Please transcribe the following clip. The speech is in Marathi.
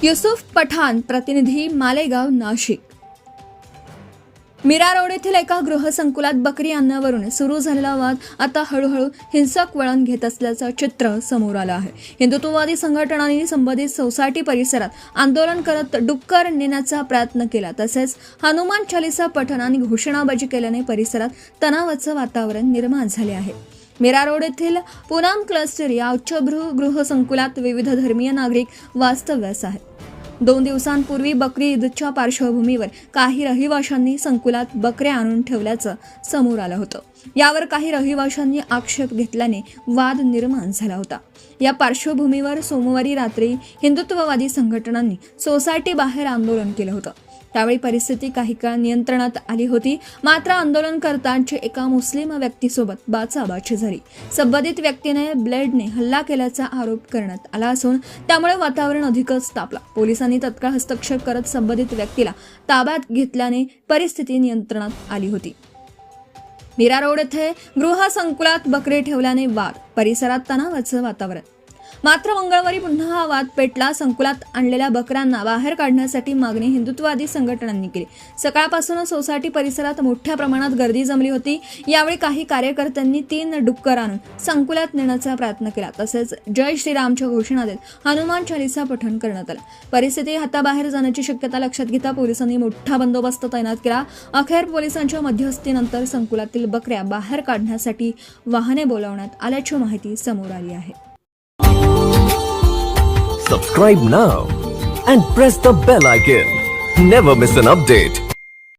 युसुफ पठाण, प्रतिनिधी मालेगाव, नाशिक। मीरा रोड येथील एका गृहसंकुलात बकरी आणण्यावरून सुरू झालेला वाद आता हळूहळू हिंसक वळण घेत असल्याचं चित्र समोर आलं आहे। हिंदुत्ववादी संघटनांनी संबंधित सोसायटी परिसरात आंदोलन करत डुक्कर नेण्याचा प्रयत्न केला, तसेच हनुमान चालीसा पठण आणि घोषणाबाजी केल्याने परिसरात तणावाचं वातावरण निर्माण झाले आहे। मीरा रोड येथील पूनम क्लस्टर या उच्चभ्रू गृहसंकुलात विविध धर्मीय नागरिक वास्तव्यास आहेत। 2 दिवसांपूर्वी बकरी ईदच्या पार्श्वभूमीवर काही रहिवाशांनी संकुलात बकऱ्या आणून ठेवल्याचं समोर आलं होतं। यावर काही रहिवाशांनी आक्षेप घेतल्याने वाद निर्माण झाला होता। या पार्श्वभूमीवर सोमवारी रात्री हिंदुत्ववादी संघटनांनी सोसायटी बाहेर आंदोलन केलं होतं। त्यावेळी परिस्थिती काही काळ नियंत्रणात आली होती, मात्र आंदोलनकर्त्यांची एका मुस्लिम व्यक्तीसोबत बाचाबाची झाली। संबंधित व्यक्तीने ब्लेडने हल्ला केल्याचा आरोप करण्यात आला असून त्यामुळे वातावरण अधिकच तापलं। पोलिसांनी तत्काळ हस्तक्षेप करत संबंधित व्यक्तीला ताब्यात घेतल्याने परिस्थिती नियंत्रणात आली होती। मीरा रोड येथे गृहसंकुलात बकरी ठेवल्याने वाद, परिसरात तणावाचं वातावरण। मात्र मंगळवारी पुन्हा हा वाद पेटला। संकुलात आणलेल्या बकऱ्यांना बाहेर काढण्यासाठी मागणी हिंदुत्ववादी संघटनांनी केली। सकाळपासून सोसायटी परिसरात मोठ्या प्रमाणात गर्दी जमली होती। यावेळी काही कार्यकर्त्यांनी 3 डुक्कर आणून संकुलात नेण्याचा प्रयत्न केला, तसेच जय श्रीरामच्या घोषणा देत हनुमान चालीसा पठण करण्यात आलं। परिस्थिती हाताबाहेर जाण्याची शक्यता लक्षात घेता पोलिसांनी मोठा बंदोबस्त तैनात केला। अखेर पोलिसांच्या मध्यस्थीनंतर संकुलातील बकऱ्या बाहेर काढण्यासाठी वाहने बोलावण्यात आल्याची माहिती समोर आली आहे। Subscribe now and press the bell icon. Never miss an update.